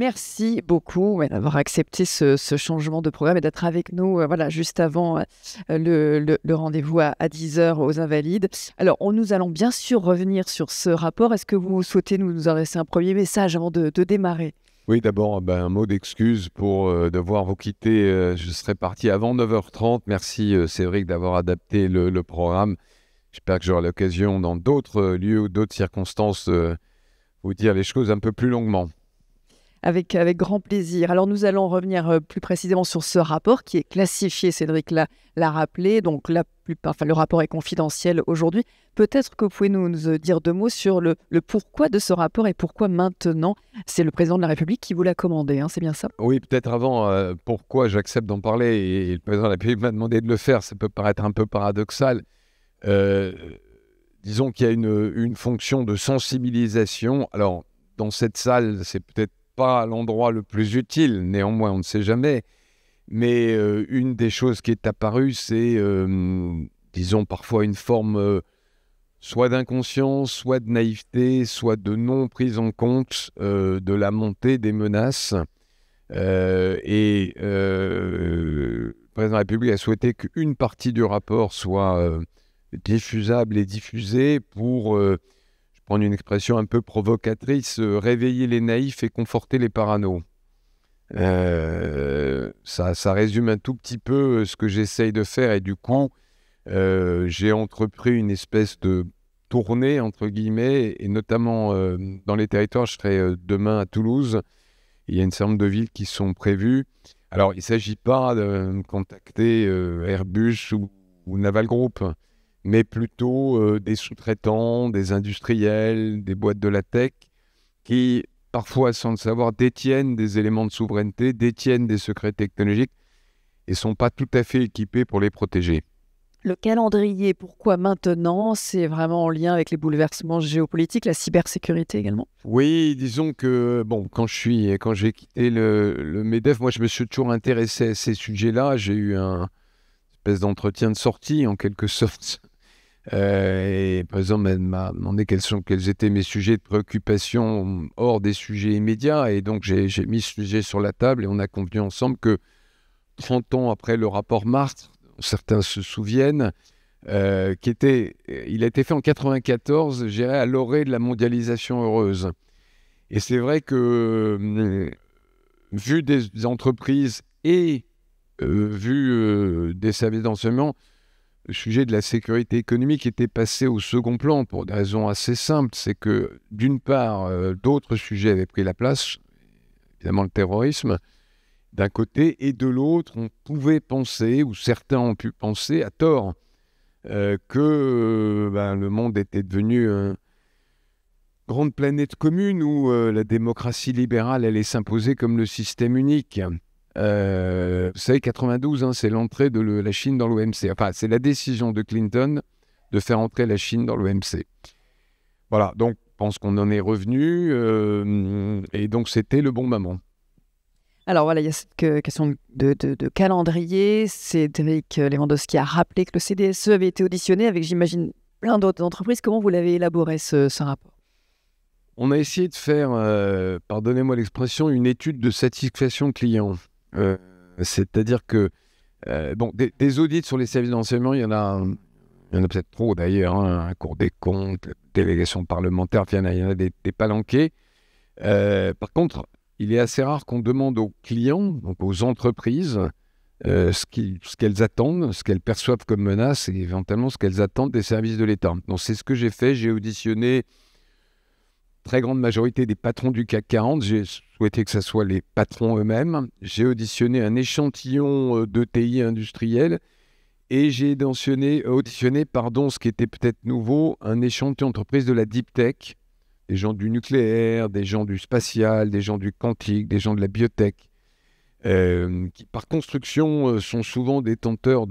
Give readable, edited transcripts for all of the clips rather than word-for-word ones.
merci beaucoup d'avoir accepté ce changement de programme et d'être avec nous juste avant le rendez-vous à 10h aux Invalides. Alors, nous allons bien sûr revenir sur ce rapport. Est-ce que vous souhaitez nous adresser un premier message avant de démarrer ? Oui, d'abord, un mot d'excuse pour devoir vous quitter. Je serais parti avant 9h30. Merci Cédric d'avoir adapté le programme. J'espère que j'aurai l'occasion dans d'autres lieux ou d'autres circonstances vous dire les choses un peu plus longuement. Avec grand plaisir. Alors, nous allons revenir plus précisément sur ce rapport qui est classifié, Cédric l'a rappelé. Donc, le rapport est confidentiel aujourd'hui. Peut-être que vous pouvez nous dire deux mots sur le pourquoi de ce rapport et pourquoi maintenant. C'est le président de la République qui vous l'a commandé, c'est bien ça ? Oui, peut-être avant, pourquoi j'accepte d'en parler et le président de la République m'a demandé de le faire. Ça peut paraître un peu paradoxal. Disons qu'il y a une fonction de sensibilisation. Alors, dans cette salle, c'est peut-être pas l'endroit le plus utile, néanmoins, on ne sait jamais. Mais une des choses qui est apparue, c'est, disons, parfois une forme soit d'inconscience, soit de naïveté, soit de non prise en compte de la montée des menaces. Le président de la République a souhaité qu'une partie du rapport soit diffusable et diffusée pour, je prends une expression un peu provocatrice, réveiller les naïfs et conforter les paranos. Ça résume un tout petit peu ce que j'essaye de faire et du coup, j'ai entrepris une espèce de tournée, entre guillemets, et notamment dans les territoires. Je serai demain à Toulouse. Il y a une certain nombre de villes qui sont prévues. Alors, il ne s'agit pas de contacter Airbus ou Naval Group, mais plutôt des sous-traitants, des industriels, des boîtes de la tech, qui, parfois, sans le savoir, détiennent des éléments de souveraineté, détiennent des secrets technologiques et ne sont pas tout à fait équipés pour les protéger. Le calendrier, pourquoi maintenant ? C'est vraiment en lien avec les bouleversements géopolitiques, la cybersécurité également ? Oui, disons que quand j'ai quitté le MEDEF, moi je me suis toujours intéressé à ces sujets-là. J'ai eu un espèce d'entretien de sortie en quelque sorte. Et par exemple, elle m'a demandé quels étaient mes sujets de préoccupation hors des sujets immédiats. Et donc j'ai mis ce sujet sur la table et on a convenu ensemble que 30 ans après le rapport Martre, certains se souviennent, il a été fait en 1994, je dirais, à l'orée de la mondialisation heureuse. Et c'est vrai que, vu des entreprises et vu des services d'enseignement, le sujet de la sécurité économique était passé au second plan pour des raisons assez simples. C'est que, d'une part, d'autres sujets avaient pris la place, évidemment le terrorisme, d'un côté, et de l'autre, on pouvait penser, ou certains ont pu penser, à tort, que le monde était devenu une grande planète commune où la démocratie libérale allait s'imposer comme le système unique. Vous savez, 92, c'est l'entrée de la Chine dans l'OMC. Enfin, c'est la décision de Clinton de faire entrer la Chine dans l'OMC. Voilà, donc je pense qu'on en est revenu, et donc c'était le bon moment. Alors voilà, il y a cette question de calendrier. Cédric Lewandowski a rappelé que le CDSE avait été auditionné avec, j'imagine, plein d'autres entreprises. Comment vous l'avez élaboré ce rapport ? On a essayé de faire, pardonnez-moi l'expression, une étude de satisfaction client. C'est-à-dire que, des audits sur les services d'enseignement, il y en a peut-être trop d'ailleurs, un Cour des comptes, délégation parlementaire, il y en a des palanqués. Par contre, il est assez rare qu'on demande aux clients, donc aux entreprises, ce qu'elles attendent, ce qu'elles perçoivent comme menace et éventuellement ce qu'elles attendent des services de l'État. Donc c'est ce que j'ai fait. J'ai auditionné très grande majorité des patrons du CAC 40. J'ai souhaité que ce soit les patrons eux-mêmes. J'ai auditionné un échantillon d'ETI industriels et j'ai auditionné, ce qui était peut-être nouveau, un échantillon d'entreprises de la deep tech. Des gens du nucléaire, des gens du spatial, des gens du quantique, des gens de la biotech, qui par construction sont souvent détenteurs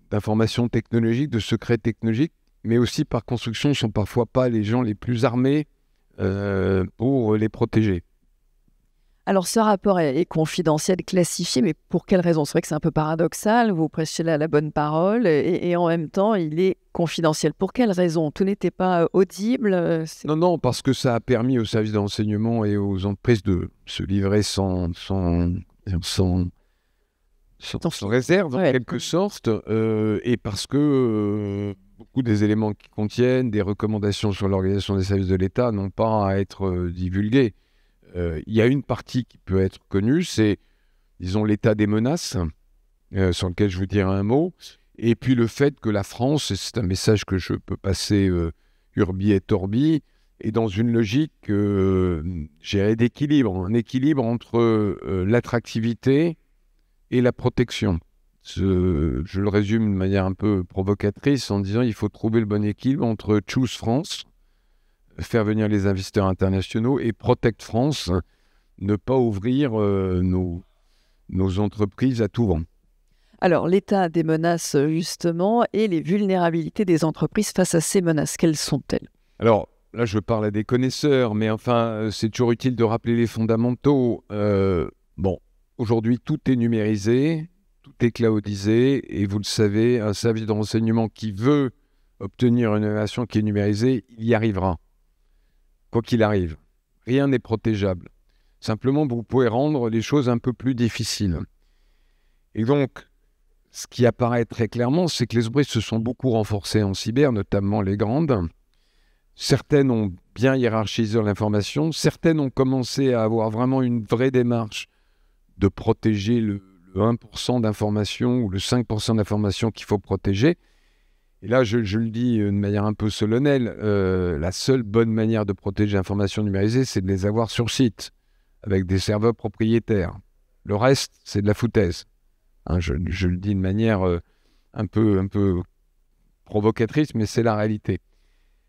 d'informations technologiques, de secrets technologiques, mais aussi par construction ne sont parfois pas les gens les plus armés pour les protéger. Alors, ce rapport est confidentiel, classifié, mais pour quelle raison? C'est vrai que c'est un peu paradoxal, vous prêchez la bonne parole et en même temps, il est confidentiel. Pour quelle raison? Tout n'était pas audible? Non, non, parce que ça a permis aux services d'enseignement et aux entreprises de se livrer sans réserve, en Ouais. quelque sorte, et parce que beaucoup des éléments qui contiennent des recommandations sur l'organisation des services de l'État n'ont pas à être divulgués. Il y a une partie qui peut être connue, c'est, disons, l'état des menaces, sur lequel je vous dirai un mot, et puis le fait que la France, et c'est un message que je peux passer urbi et torbi, est dans une logique, je dirais, d'équilibre, un équilibre entre l'attractivité et la protection. Je le résume de manière un peu provocatrice en disant il faut trouver le bon équilibre entre Choose France, faire venir les investisseurs internationaux, et Protect France, ne pas ouvrir nos entreprises à tout vent. Alors, l'état des menaces, justement, et les vulnérabilités des entreprises face à ces menaces, quelles sont-elles? Alors, là, je parle à des connaisseurs, mais enfin, c'est toujours utile de rappeler les fondamentaux. Bon, aujourd'hui, tout est numérisé, tout est cloudisé, et vous le savez, un service de renseignement qui veut obtenir une innovation qui est numérisée, il y arrivera, quoi qu'il arrive. Rien n'est protégeable. Simplement, vous pouvez rendre les choses un peu plus difficiles. Et donc, ce qui apparaît très clairement, c'est que les entreprises se sont beaucoup renforcées en cyber, notamment les grandes. Certaines ont bien hiérarchisé l'information, certaines ont commencé à avoir vraiment une vraie démarche de protéger le 1% d'informations ou le 5% d'informations qu'il faut protéger. Et là, je le dis de manière un peu solennelle, la seule bonne manière de protéger l'information numérisée, c'est de les avoir sur site, avec des serveurs propriétaires. Le reste, c'est de la foutaise. Hein, je le dis de manière un peu provocatrice, mais c'est la réalité.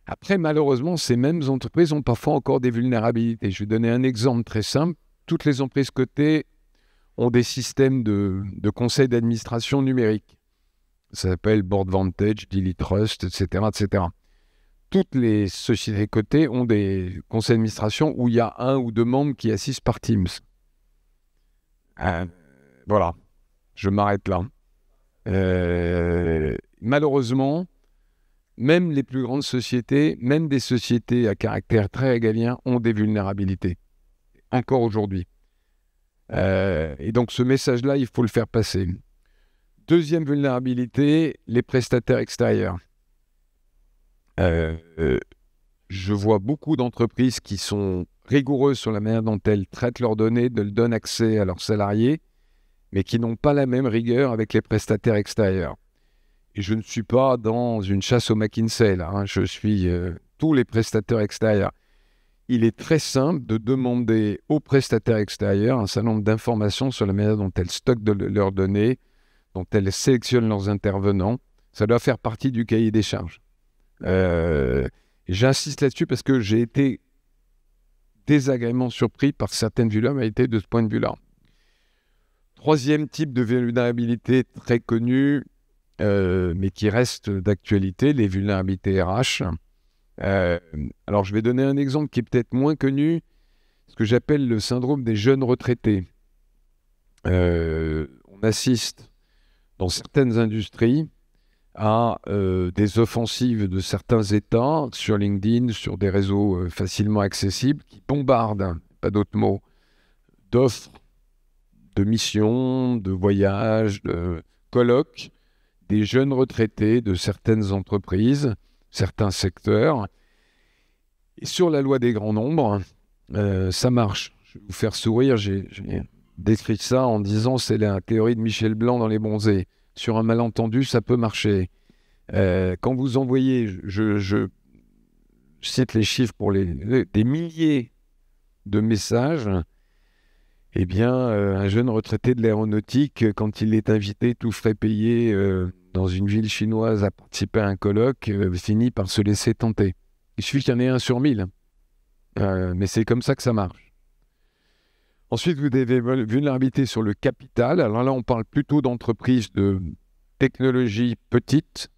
Après, malheureusement, ces mêmes entreprises ont parfois encore des vulnérabilités. Je vais donner un exemple très simple. Toutes les entreprises cotées ont des systèmes de conseil d'administration numérique. Ça s'appelle Board Vantage, Daily Trust, etc., etc. Toutes les sociétés cotées ont des conseils d'administration où il y a 1 ou 2 membres qui assistent par Teams. Voilà, je m'arrête là. Malheureusement, même les plus grandes sociétés, même des sociétés à caractère très régalien, ont des vulnérabilités, encore aujourd'hui. Et donc ce message-là, il faut le faire passer. Deuxième vulnérabilité, les prestataires extérieurs. Je vois beaucoup d'entreprises qui sont rigoureuses sur la manière dont elles traitent leurs données, donnent accès à leurs salariés, mais qui n'ont pas la même rigueur avec les prestataires extérieurs. Et je ne suis pas dans une chasse au McKinsey, là, hein. Je suis tous les prestataires extérieurs. Il est très simple de demander aux prestataires extérieurs un certain nombre d'informations sur la manière dont elles stockent leurs données, dont elles sélectionnent leurs intervenants. Ça doit faire partie du cahier des charges. J'insiste là-dessus parce que j'ai été désagréablement surpris par certaines vulnérabilités de ce point de vue-là. Troisième type de vulnérabilité très connue, mais qui reste d'actualité, les vulnérabilités RH. Alors, je vais donner un exemple qui est peut-être moins connu, ce que j'appelle le syndrome des jeunes retraités. On assiste dans certaines industries à des offensives de certains États sur LinkedIn, sur des réseaux facilement accessibles, qui bombardent, pas d'autres mots, d'offres, de missions, de voyages, de colloques, des jeunes retraités de certaines entreprises, certains secteurs. Et sur la loi des grands nombres, ça marche. Je vais vous faire sourire, j'ai décrit ça en disant c'est la théorie de Michel Blanc dans Les Bronzés. Sur un malentendu, ça peut marcher. Quand vous envoyez, je cite les chiffres pour des milliers de messages, eh bien, un jeune retraité de l'aéronautique, quand il est invité, tout frais payé, dans une ville chinoise à participer à un colloque, finit par se laisser tenter. Il suffit qu'il y en ait 1 sur 1000. Mais c'est comme ça que ça marche. Ensuite, vous avez vulnérabilité sur le capital. Alors là, on parle plutôt d'entreprises de technologie petites.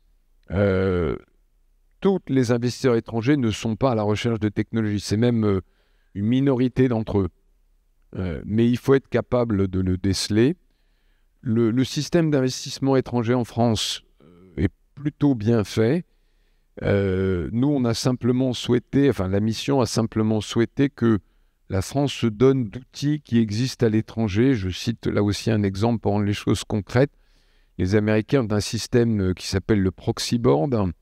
Tous les investisseurs étrangers ne sont pas à la recherche de technologie. C'est même une minorité d'entre eux. mais il faut être capable de le déceler. Le système d'investissement étranger en France est plutôt bien fait. Nous, on a simplement souhaité, enfin la mission a simplement souhaité que la France se donne d'outils qui existent à l'étranger. Je cite là aussi un exemple pour rendre les choses concrètes. Les Américains ont un système qui s'appelle le proxy board.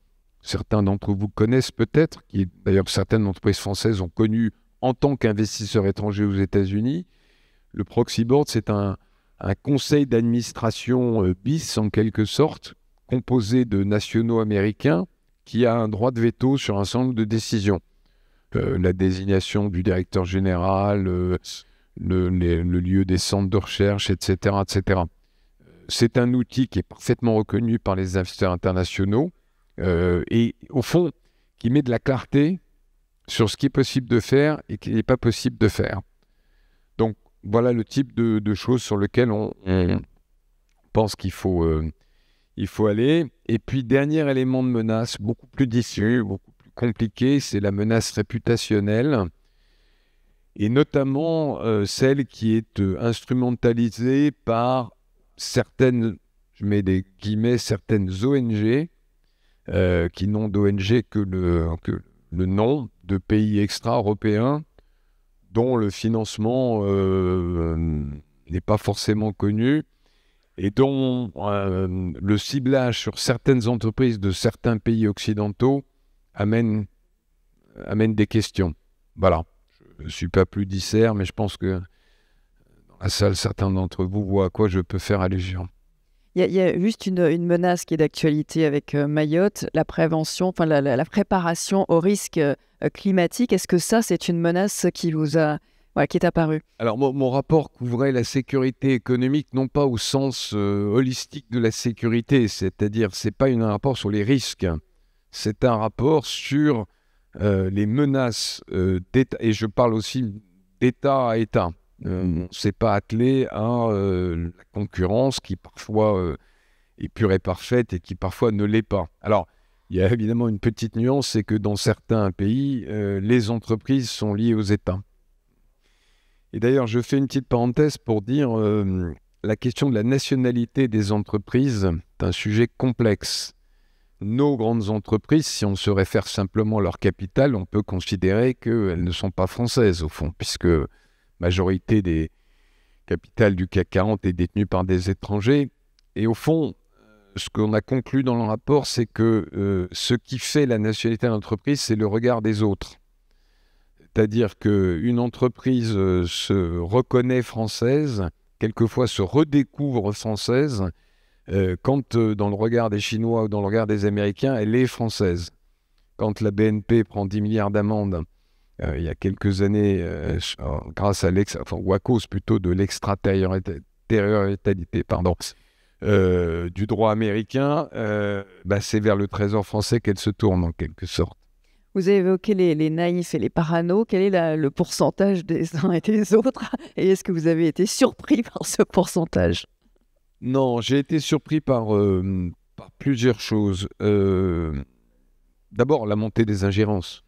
Certains d'entre vous connaissent peut-être, qui d'ailleurs certaines entreprises françaises ont connu en tant qu'investisseurs étrangers aux États-Unis. Le proxy board, c'est un conseil d'administration bis en quelque sorte, composé de nationaux américains qui a un droit de veto sur un certain nombre de décisions. La désignation du directeur général, le lieu des centres de recherche, etc., etc. C'est un outil qui est parfaitement reconnu par les investisseurs internationaux et au fond, qui met de la clarté sur ce qui est possible de faire et ce qui n'est pas possible de faire. Donc, voilà le type de choses sur lesquelles on pense qu'il faut aller. Et puis, dernier élément de menace, beaucoup plus diffus, beaucoup plus compliqué, c'est la menace réputationnelle. Et notamment celle qui est instrumentalisée par certaines, je mets des guillemets, certaines ONG qui n'ont d'ONG que le nom de pays extra-européens dont le financement n'est pas forcément connu et dont le ciblage sur certaines entreprises de certains pays occidentaux amène des questions. Voilà. Je ne suis pas plus disert, mais je pense que dans la salle, certains d'entre vous voient à quoi je peux faire allusion. Il y a juste une menace qui est d'actualité avec Mayotte, la prévention, enfin la préparation au risque climatique. Est-ce que ça, c'est une menace qui vous a, qui est apparue? Alors, mon rapport couvrait la sécurité économique, non pas au sens holistique de la sécurité, c'est-à-dire, c'est pas un rapport sur les risques, c'est un rapport sur les menaces d'État, et je parle aussi d'État à État. On ne s'est pas attelé à la concurrence qui parfois est pure et parfaite et qui parfois ne l'est pas. Alors, il y a évidemment une petite nuance, c'est que dans certains pays, les entreprises sont liées aux États. Et d'ailleurs, je fais une petite parenthèse pour dire la question de la nationalité des entreprises est un sujet complexe. Nos grandes entreprises, si on se réfère simplement à leur capital, on peut considérer qu'elles ne sont pas françaises au fond, puisque la majorité des capitales du CAC 40 est détenue par des étrangers. Et au fond, ce qu'on a conclu dans le rapport, c'est que ce qui fait la nationalité d'une entreprise, c'est le regard des autres. C'est-à-dire qu'une entreprise se reconnaît française, quelquefois se redécouvre française, quand dans le regard des Chinois ou dans le regard des Américains, elle est française. Quand la BNP prend 10 milliards d'amendes il y a quelques années, grâce à ou à cause plutôt de l'extraterritorialité du droit américain, c'est vers le Trésor français qu'elle se tourne en quelque sorte. Vous avez évoqué les naïfs et les paranos. Quel est le pourcentage des uns et des autres? Et est-ce que vous avez été surpris par ce pourcentage? Non, j'ai été surpris par plusieurs choses. D'abord, la montée des ingérences.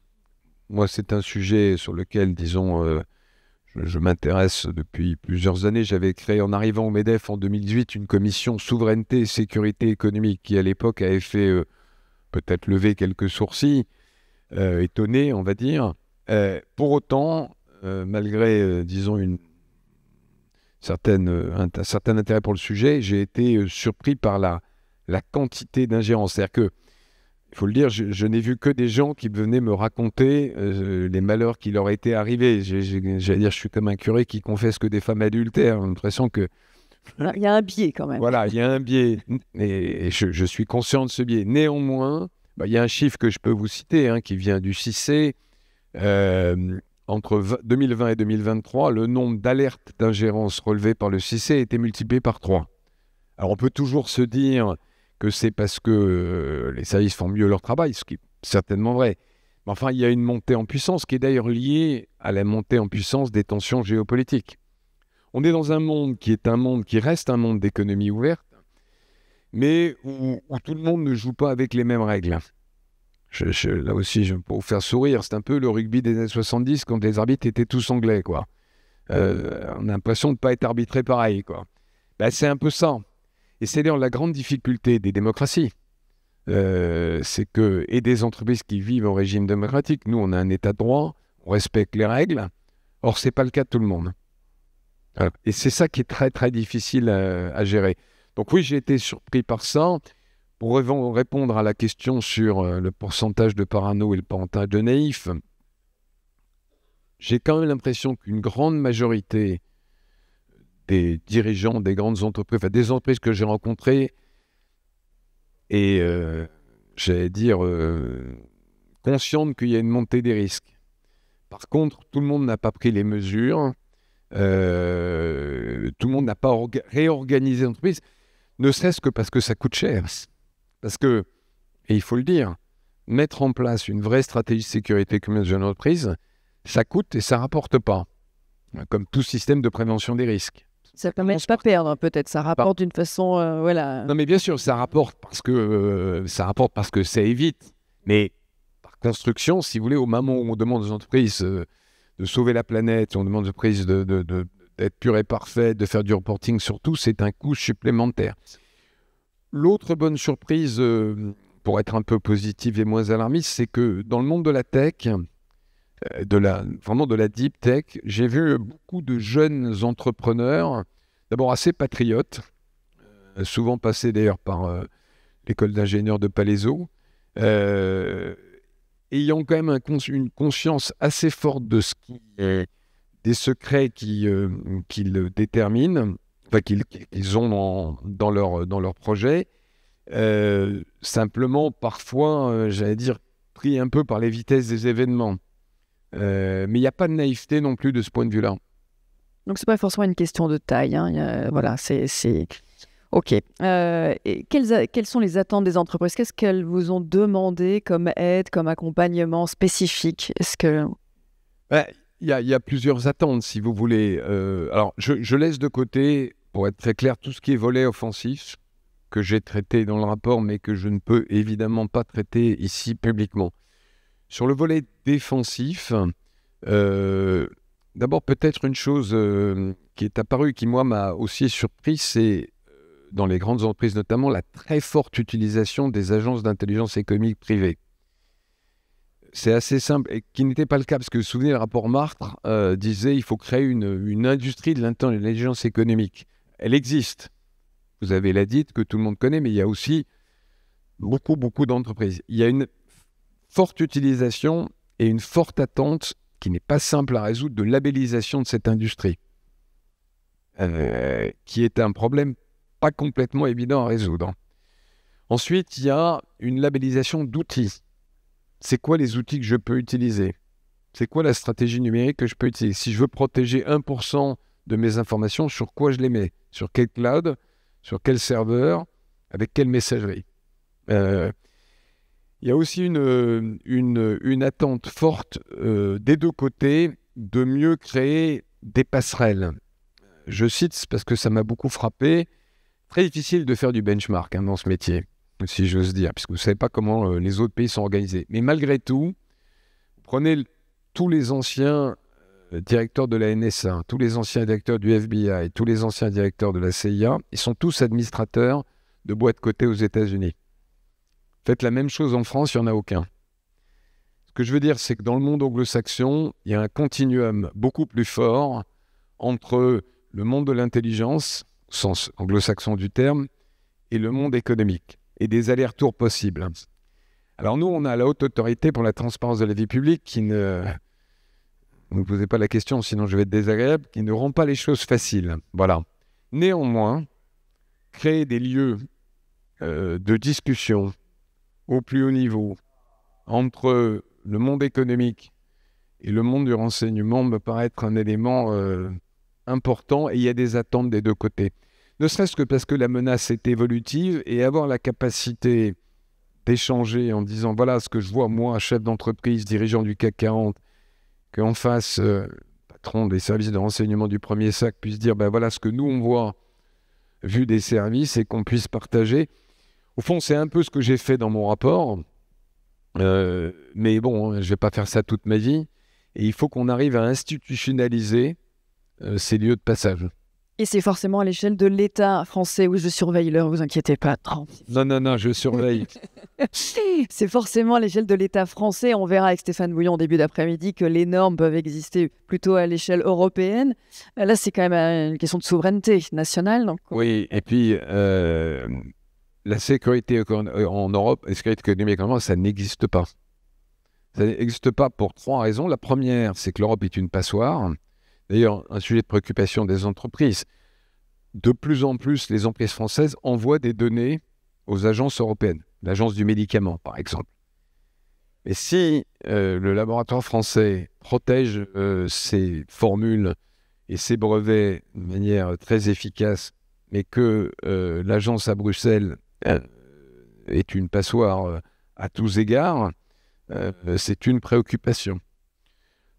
Moi, c'est un sujet sur lequel, disons, je m'intéresse depuis plusieurs années. J'avais créé, en arrivant au MEDEF en 2018, une commission souveraineté et sécurité économique qui, à l'époque, avait fait peut-être lever quelques sourcils, étonnés, on va dire. Pour autant, malgré, disons, un certain intérêt pour le sujet, j'ai été surpris par la quantité d'ingérence. C'est-à-dire que, il faut le dire, je n'ai vu que des gens qui venaient me raconter les malheurs qui leur étaient arrivés. J'allais dire, je suis comme un curé qui confesse que des femmes adultères. J'ai l'impression que... Il y a un biais quand même. Voilà, il y a un biais. Et je suis conscient de ce biais. Néanmoins, il y a un chiffre que je peux vous citer, qui vient du CICE. Entre 2020 et 2023, le nombre d'alertes d'ingérence relevées par le CICE a été multiplié par 3. Alors, on peut toujours se dire que c'est parce que les services font mieux leur travail, ce qui est certainement vrai. Mais enfin, il y a une montée en puissance qui est d'ailleurs liée à la montée en puissance des tensions géopolitiques. On est dans un monde qui reste un monde d'économie ouverte, mais où tout le monde ne joue pas avec les mêmes règles. Là aussi, pour vous faire sourire, c'est un peu le rugby des années 70 quand les arbitres étaient tous anglais, quoi. On a l'impression de ne pas être arbitré pareil, quoi. Ben, c'est un peu ça. Et c'est d'ailleurs la grande difficulté des démocraties. C'est que, et des entreprises qui vivent en régime démocratique, nous, on a un état de droit, on respecte les règles. Or, ce n'est pas le cas de tout le monde. Voilà. Et c'est ça qui est très, très difficile à gérer. Donc oui, j'ai été surpris par ça. Pour répondre à la question sur le pourcentage de parano et le pourcentage de naïfs, j'ai quand même l'impression qu'une grande majorité des dirigeants des grandes entreprises, enfin des entreprises que j'ai rencontrées, et j'allais dire consciente qu'il y a une montée des risques. Par contre, tout le monde n'a pas pris les mesures, tout le monde n'a pas réorganisé l'entreprise, ne serait-ce que parce que ça coûte cher. Parce que, et il faut le dire, mettre en place une vraie stratégie de sécurité commune de l'entreprise, ça coûte et ça ne rapporte pas, comme tout système de prévention des risques. Ça permet de ne pas perdre, peut-être. Ça rapporte d'une façon, voilà. Non, mais bien sûr, ça rapporte parce que ça évite. Mais par construction, si vous voulez, au moment où on demande aux entreprises de sauver la planète, on demande aux entreprises d'être pures et parfaites, de faire du reporting sur tout, c'est un coût supplémentaire. L'autre bonne surprise, pour être un peu positive et moins alarmiste, c'est que dans le monde de la tech, vraiment de la deep tech, j'ai vu beaucoup de jeunes entrepreneurs, d'abord assez patriotes, souvent passés d'ailleurs par l'école d'ingénieurs de Palaiseau, ayant quand même une conscience assez forte de ce qui est des secrets qu'ils déterminent, enfin qu'ils ont dans leur projet, simplement parfois, j'allais dire, pris un peu par les vitesses des événements. Mais il n'y a pas de naïveté non plus de ce point de vue-là. Donc, ce n'est pas forcément une question de taille. Hein. Voilà, c'est... OK. Et quelles sont les attentes des entreprises? Qu'est-ce qu'elles vous ont demandé comme aide, comme accompagnement spécifique? Est-ce que... Il y a plusieurs attentes, si vous voulez. Alors, je laisse de côté, pour être très clair, tout ce qui est volet offensif, que j'ai traité dans le rapport, mais que je ne peux évidemment pas traiter ici publiquement. Sur le volet défensif, d'abord peut-être une chose qui est apparue, qui moi m'a aussi surpris, c'est dans les grandes entreprises notamment, la très forte utilisation des agences d'intelligence économique privées. C'est assez simple, et qui n'était pas le cas, parce que vous vous souvenez, le rapport Martre disait qu'il faut créer une industrie de l'intelligence économique. Elle existe. Vous avez la dite que tout le monde connaît, mais il y a aussi beaucoup, beaucoup d'entreprises. Il y a une forte utilisation et une forte attente qui n'est pas simple à résoudre de labellisation de cette industrie, qui est un problème pas complètement évident à résoudre. Ensuite, il y a une labellisation d'outils. C'est quoi les outils que je peux utiliser? C'est quoi la stratégie numérique que je peux utiliser? Si je veux protéger 1% de mes informations, sur quoi je les mets? Sur quel cloud? Sur quel serveur? Avec quelle messagerie? Il y a aussi une attente forte des deux côtés de mieux créer des passerelles. Je cite parce que ça m'a beaucoup frappé. Très difficile de faire du benchmark dans ce métier, si j'ose dire, puisque vous ne savez pas comment les autres pays sont organisés. Mais malgré tout, prenez tous les anciens directeurs de la NSA, tous les anciens directeurs du FBI, tous les anciens directeurs de la CIA, ils sont tous administrateurs de boîtes cotées aux États-Unis. Faites la même chose en France, il n'y en a aucun. Ce que je veux dire, c'est que dans le monde anglo-saxon, il y a un continuum beaucoup plus fort entre le monde de l'intelligence, au sens anglo-saxon du terme, et le monde économique, et des allers-retours possibles. Alors nous, on a la haute autorité pour la transparence de la vie publique qui ne... Ne me posez pas la question, sinon je vais être désagréable, qui ne rend pas les choses faciles. Voilà. Néanmoins, créer des lieux de discussion au plus haut niveau entre le monde économique et le monde du renseignement me paraît être un élément important, et il y a des attentes des deux côtés. Ne serait-ce que parce que la menace est évolutive, et avoir la capacité d'échanger en disant « voilà ce que je vois, moi, chef d'entreprise, dirigeant du CAC 40, qu'en face, patron des services de renseignement du premier sac puisse dire ben voilà ce que nous on voit vu des services, et qu'on puisse partager. » Au fond, c'est un peu ce que j'ai fait dans mon rapport, mais bon, je ne vais pas faire ça toute ma vie. Et il faut qu'on arrive à institutionnaliser ces lieux de passage. Et c'est forcément à l'échelle de l'État français où je surveille l'heure, vous inquiétez pas. Non, je surveille. C'est forcément à l'échelle de l'État français. On verra avec Stéphane Bouillon en début d'après-midi que les normes peuvent exister plutôt à l'échelle européenne. Là, c'est quand même une question de souveraineté nationale. Donc... Oui, et puis la sécurité en Europe, la sécurité économique en Europe, ça n'existe pas. Ça n'existe pas pour 3 raisons. La première, c'est que l'Europe est une passoire. D'ailleurs, un sujet de préoccupation des entreprises. De plus en plus, les entreprises françaises envoient des données aux agences européennes, l'agence du médicament, par exemple. Et si le laboratoire français protège ses formules et ses brevets de manière très efficace, mais que l'agence à Bruxelles est une passoire à tous égards, c'est une préoccupation.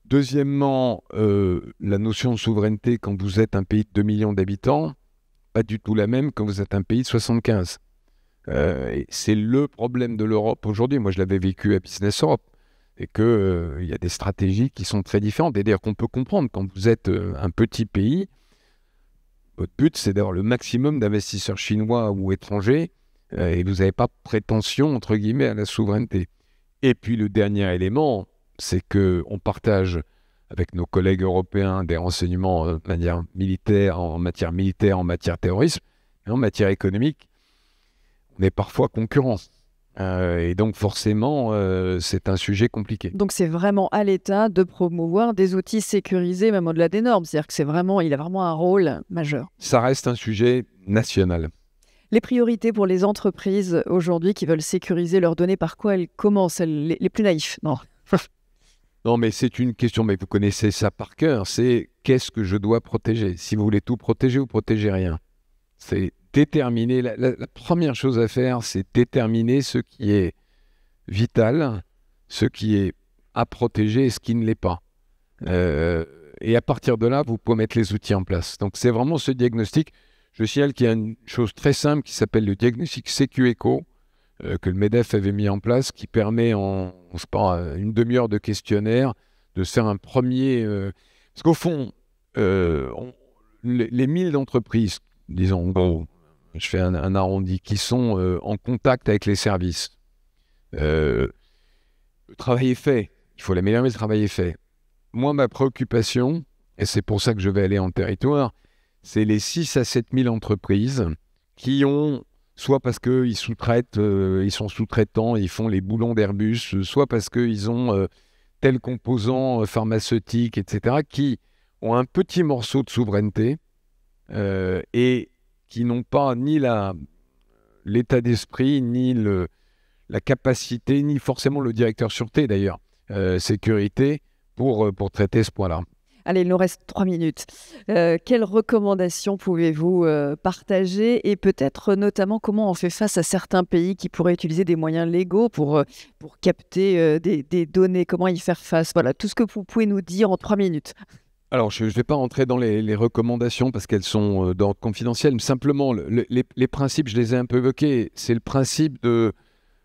Deuxièmement, la notion de souveraineté quand vous êtes un pays de 2 millions d'habitants, pas du tout la même quand vous êtes un pays de 75. Et c'est le problème de l'Europe aujourd'hui. Moi, je l'avais vécu à Business Europe. Et qu'il y a des stratégies qui sont très différentes. Et d'ailleurs, qu'on peut comprendre, quand vous êtes un petit pays, votre but, c'est d'avoir le maximum d'investisseurs chinois ou étrangers, et vous n'avez pas prétention, entre guillemets, à la souveraineté. Et puis, le dernier élément, c'est qu'on partage avec nos collègues européens des renseignements de manière militaire, en matière terrorisme, et en matière économique, on est parfois concurrents. Et donc forcément, c'est un sujet compliqué. Donc c'est vraiment à l'État de promouvoir des outils sécurisés, même au-delà des normes. C'est-à-dire qu'il a vraiment un rôle majeur. Ça reste un sujet national. Les priorités pour les entreprises aujourd'hui qui veulent sécuriser leurs données, par quoi elles commencent, les plus naïfs? Non. Non, mais c'est une question, mais vous connaissez ça par cœur, c'est qu'est-ce que je dois protéger? Si vous voulez tout protéger, vous protégez rien. C'est déterminer, la première chose à faire, c'est déterminer ce qui est vital, ce qui est à protéger et ce qui ne l'est pas. Et à partir de là, vous pouvez mettre les outils en place. Donc c'est vraiment ce diagnostic. Je signale qu'il y a une chose très simple qui s'appelle le diagnostic SecuEco, que le MEDEF avait mis en place, qui permet en une demi-heure de questionnaire de se faire un premier... parce qu'au fond, les 1000 entreprises, disons, bon, je fais un arrondi, qui sont en contact avec les services. Le travail est fait. Il faut l'améliorer, mais le travail est fait. Moi, ma préoccupation, et c'est pour ça que je vais aller en territoire, c'est les 6 à 7 000 entreprises qui ont, soit parce qu'ils sous-traitent, ils sont sous-traitants, ils font les boulons d'Airbus, soit parce qu'ils ont tel composant pharmaceutique, etc., qui ont un petit morceau de souveraineté et qui n'ont pas ni l'état d'esprit, ni la capacité, ni forcément le directeur sûreté d'ailleurs, sécurité, pour traiter ce point-là. Allez, il nous reste 3 minutes. Quelles recommandations pouvez-vous partager et peut-être notamment comment on fait face à certains pays qui pourraient utiliser des moyens légaux pour capter des données, comment y faire face? Voilà, tout ce que vous pouvez nous dire en 3 minutes. Alors, je ne vais pas rentrer dans les recommandations parce qu'elles sont d'ordre confidentiel, mais simplement, les principes, je les ai un peu évoqués. C'est le principe de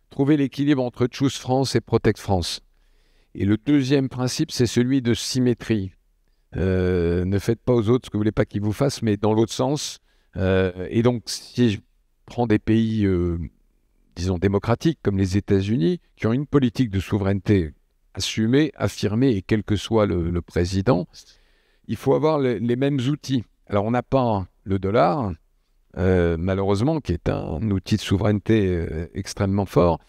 trouver l'équilibre entre Choose France et Protect France. Et le deuxième principe, c'est celui de symétrie. Ne faites pas aux autres ce que vous ne voulez pas qu'ils vous fassent, mais dans l'autre sens. Et donc, si je prends des pays, disons, démocratiques, comme les États-Unis, qui ont une politique de souveraineté assumée, affirmée, et quel que soit le président, il faut avoir les mêmes outils. Alors, on n'a pas le dollar, malheureusement, qui est un outil de souveraineté extrêmement fort,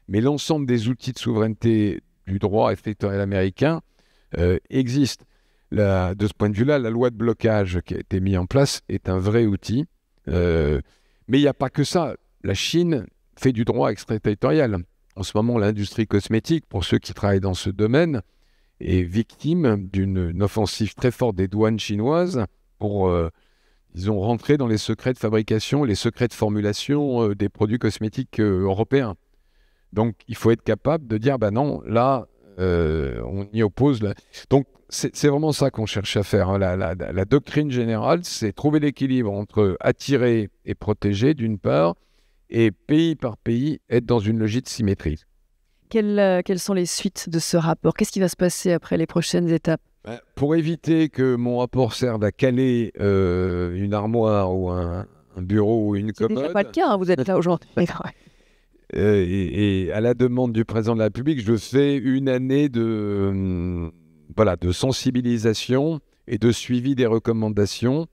mais l'ensemble des outils de souveraineté du droit territorial américain existent. De ce point de vue-là, la loi de blocage qui a été mise en place est un vrai outil. Mais il n'y a pas que ça. La Chine fait du droit extraterritorial. En ce moment, l'industrie cosmétique, pour ceux qui travaillent dans ce domaine, est victime d'une offensive très forte des douanes chinoises pour, disons, rentrer dans les secrets de fabrication, les secrets de formulation des produits cosmétiques européens. Donc, il faut être capable de dire, ben non, là, on y oppose. Là. Donc, c'est vraiment ça qu'on cherche à faire. Hein. La doctrine générale, c'est trouver l'équilibre entre attirer et protéger, d'une part, et pays par pays, être dans une logique de symétrie. Quelles sont les suites de ce rapport? Qu'est-ce qui va se passer après les prochaines étapes? Pour éviter que mon rapport serve à caler une armoire ou un bureau ou une C'est déjà commode, pas le cas, hein, vous êtes là aujourd'hui. et à la demande du président de la République, je fais une année de sensibilisation et de suivi des recommandations.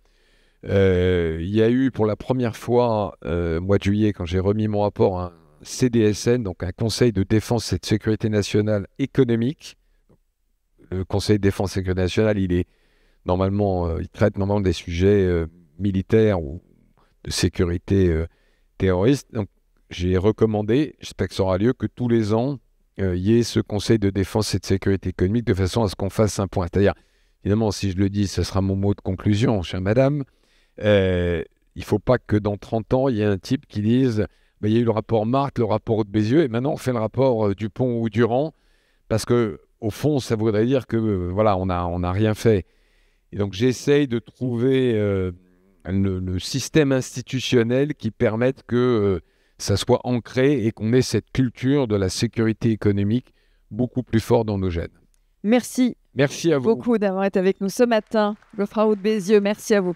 Il y a eu pour la première fois, mois de juillet, quand j'ai remis mon rapport, un CDSN, donc un Conseil de défense et de sécurité nationale économique. Le Conseil de défense et sécurité nationale, il traite normalement des sujets militaires ou de sécurité terroriste. Donc, j'ai recommandé, j'espère que ça aura lieu, que tous les ans, il y ait ce Conseil de défense et de sécurité économique de façon à ce qu'on fasse un point. C'est-à-dire, évidemment, si je le dis, ce sera mon mot de conclusion, chère madame, il ne faut pas que dans 30 ans, il y ait un type qui dise il y a eu le rapport Marc, le rapport de Bézieux, et maintenant on fait le rapport Dupont ou Durand, parce que au fond, ça voudrait dire que voilà, on a rien fait. Et donc j'essaye de trouver le système institutionnel qui permette que ça soit ancré et qu'on ait cette culture de la sécurité économique beaucoup plus forte dans nos gènes. Merci. Merci à vous. Beaucoup d'avoir été avec nous ce matin. Geoffroy Roux de Bézieux, merci à vous.